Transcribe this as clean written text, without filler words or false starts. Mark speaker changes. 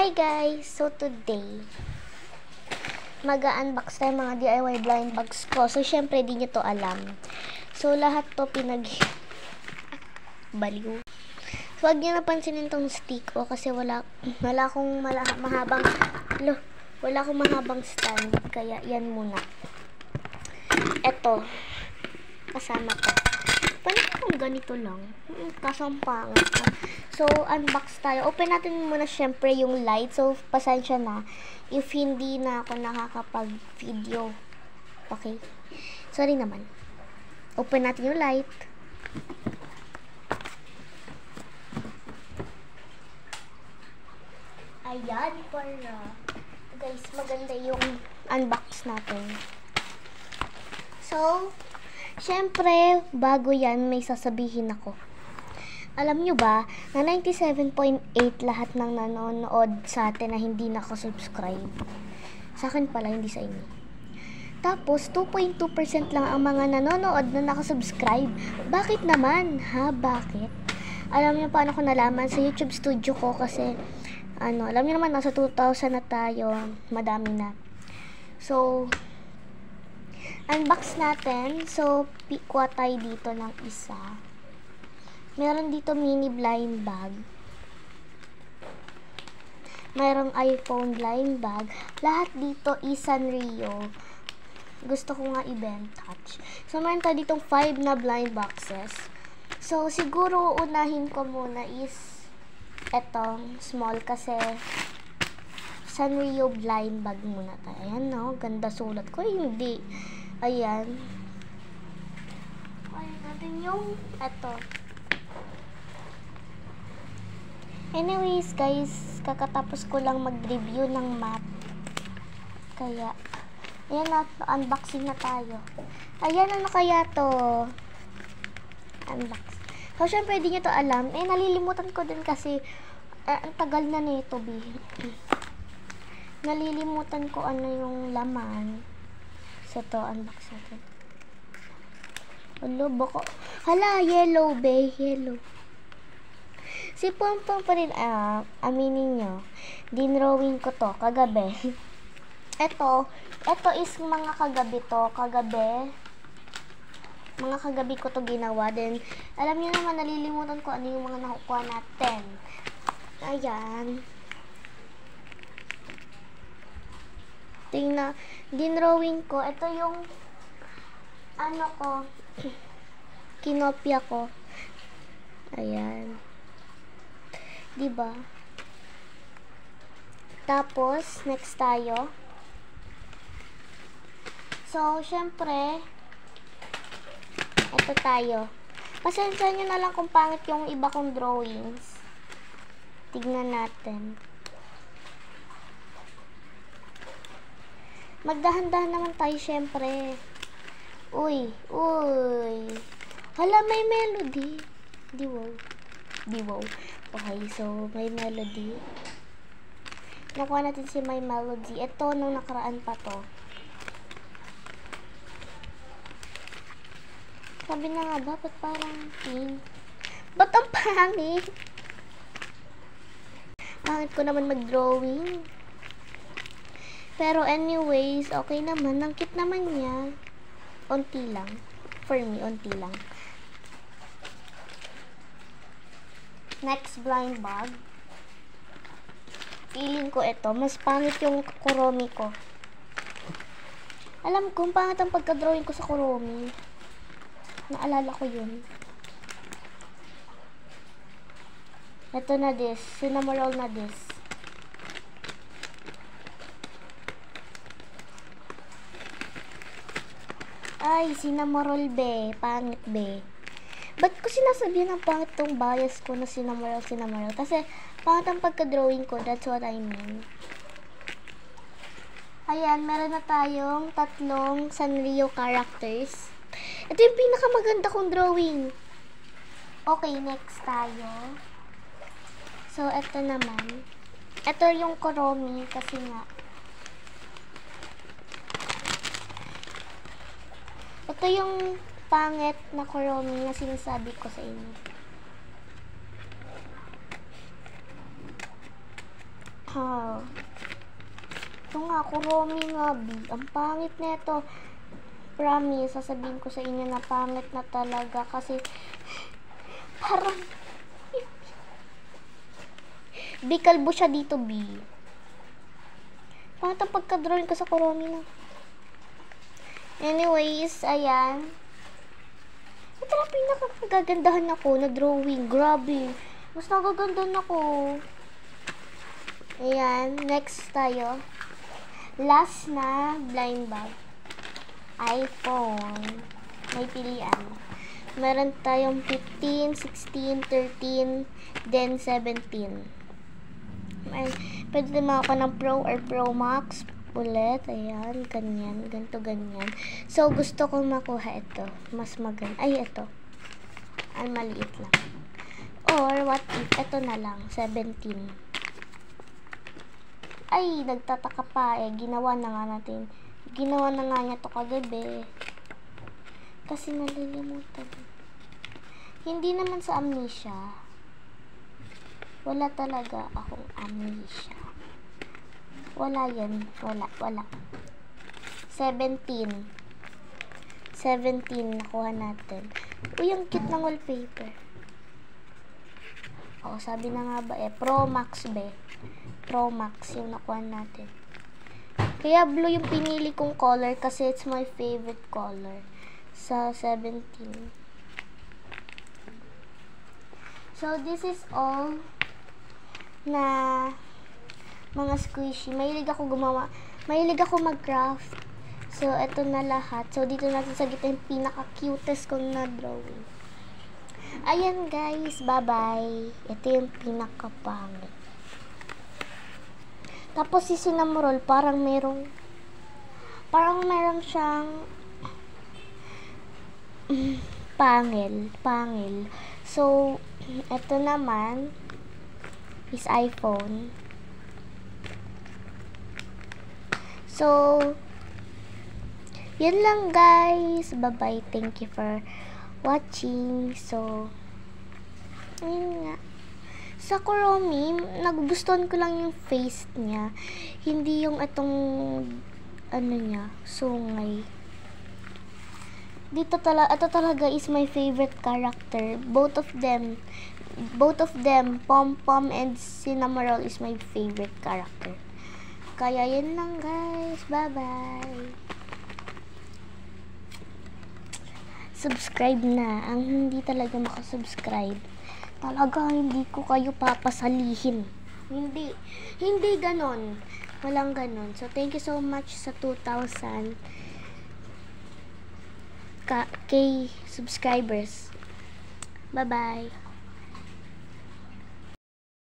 Speaker 1: Hi guys! So today, mag-unbox tayo mga DIY blind bags ko. So syempre, di nyo to alam. So lahat to baliw. So wag nyo napansinin tong stick ko kasi wala akong mahabang stand. Kaya yan muna. Eto, kasama to. Paano kung ganito lang? Kasampang. So, unbox tayo. Open natin muna syempre yung light. So, pasensya na if hindi na ako nakakapag-video. Okay? Sorry naman. Open natin yung light. Ayan, para. Guys, maganda yung unbox natin. So, syempre, bago yan, may sasabihin ako. Alam nyo ba, na 97.8 lahat ng nanonood sa atin na hindi nakasubscribe. Sa akin pala, hindi sa inyo. Tapos, 2.2% lang ang mga nanonood na nakasubscribe. Bakit naman? Ha? Bakit? Alam nyo paano ko nalaman? Sa YouTube studio ko kasi, alam nyo naman, nasa 2,000 na tayo. Madami na. So, unbox natin. So, kuha tayo dito ng isa. Meron dito mini blind bag. Merong iPhone blind bag. Lahat dito is Sanrio. Gusto ko nga i-touch. So, meron tayo ditong 5 na blind boxes. So, siguro unahin ko muna is etong small kasi Sanrio blind bag muna tayo. Ayan, no? Ganda sulat ko. Hindi. Ayan. Ayan natin yung eto. Anyways, guys, kakatapos ko lang mag-review ng map. Kaya, ayan na, unboxing na tayo. Ayan, ano kaya to? Unbox. So, syempre, di nyo to alam. Nalilimutan ko din kasi, ang tagal na nito, nalilimutan ko ano yung laman. So, to, unbox natin. Bako. Hala, yellow, yellow. Si Pompom pa rin, aminin nyo, dinrawing ko to, kagabi. Ito is mga kagabi to, mga kagabi ko to ginawa. Then, alam nyo naman, nalilimutan ko ano yung mga nakukuha natin. Ayan. Tingnan, dinrawing ko, ito yung, kinopya ko. Ayan. Diba? Tapos, next tayo. So, syempre, ito tayo. Pasensya nyo na lang kung pangit yung iba kong drawings. Tignan natin. Magdahan-dahan naman tayo, syempre. Uy. Hala, may melody. Di wow. Okay, so, may melody. Nakuha natin si may melody. Ito, nung nakaraan pa to. Sabi na nga, ba't parang pink? Ba't ang pangit? Pangit ko naman mag-drawing. Pero anyways, okay naman. Ang cute naman niya. Unti lang. For me, unti lang. Next blind bag. Feeling ko ito. Mas pangit yung Kuromi ko. Alam ko, pangit ang pagka-drawing ko sa Kuromi. Naalala ko yun. Ito na this. Cinnamoroll na this. Ay, Cinnamoroll pangit Ba't ko sinasabihan ng pangit tong bias ko na Cinnamoroll? Kasi pangit ang pagka-drawing ko. That's what I mean. Ayan, meron na tayong 3 Sanrio characters. Ito yung pinakamaganda kong drawing. Okay, next tayo. So, ito naman. Ito yung Kuromi kasi nga. Ito yung pangit na Kuromi na sinasabi ko sa inyo. Ha. Ito nga, Kuromi nga, B. Ang pangit na ito. Promise, sasabihin ko sa inyo na pangit na talaga kasi parang B, kalbo siya dito, B. Pangit ang pagka-drawing ko sa Kuromi na. Anyways, ayan. Ito na pinaka-nagagandahan ako na drawing. Grabe. Mas nagagandahan ako. Ayan. Next tayo. Last na blind bag. iPhone. May pilian. Meron tayong 15, 16, 13, then 17. Pwede naman ako ng Pro or Pro Max ulit. Ayan, ganyan. Ganito, ganyan. So, gusto ko makuha ito. Mas maganda. Ay, ito. Ang maliit lang. Or, what if, ito na lang. 17. Ay, nagtataka pa eh. Ginawa na nga natin. Ginawa na nga niya to kagabi. Kasi nalilimutan. Hindi naman sa amnesia. Wala talaga akong amnesia. Wala yan. Wala. 17. 17 nakuha natin. Uy, ang cute ng wallpaper. O, sabi na nga ba eh. Pro Max be. Pro Max yung nakuha natin. Kaya blue yung pinili kong color kasi it's my favorite color. Sa 17. So, this is all na mga squishy. Mahilig ako mag-craft. So, ito na lahat. So, dito natin sa gitna yung pinaka-cutest kong na drawing. Ayan, guys. Bye-bye. Ito yung pinaka-pangit. Tapos, si Cinnamoroll, parang merong siyang pangil. So, ito naman is iPhone. So, yun lang guys. Bye-bye. Thank you for watching. So, yun nga. Sa Kuromi, nagugustuhan ko lang yung face niya. Hindi yung itong sungay. Ito talaga is my favorite character. Both of them, Pom Pom and Cinnamoroll is my favorite character. Kaya yun lang guys. Bye-bye. Subscribe na. Ang hindi talaga makasubscribe. Talaga hindi ko kayo papasalihin. Hindi ganon. Walang ganon. So thank you so much sa 2,000 K subscribers. Bye-bye.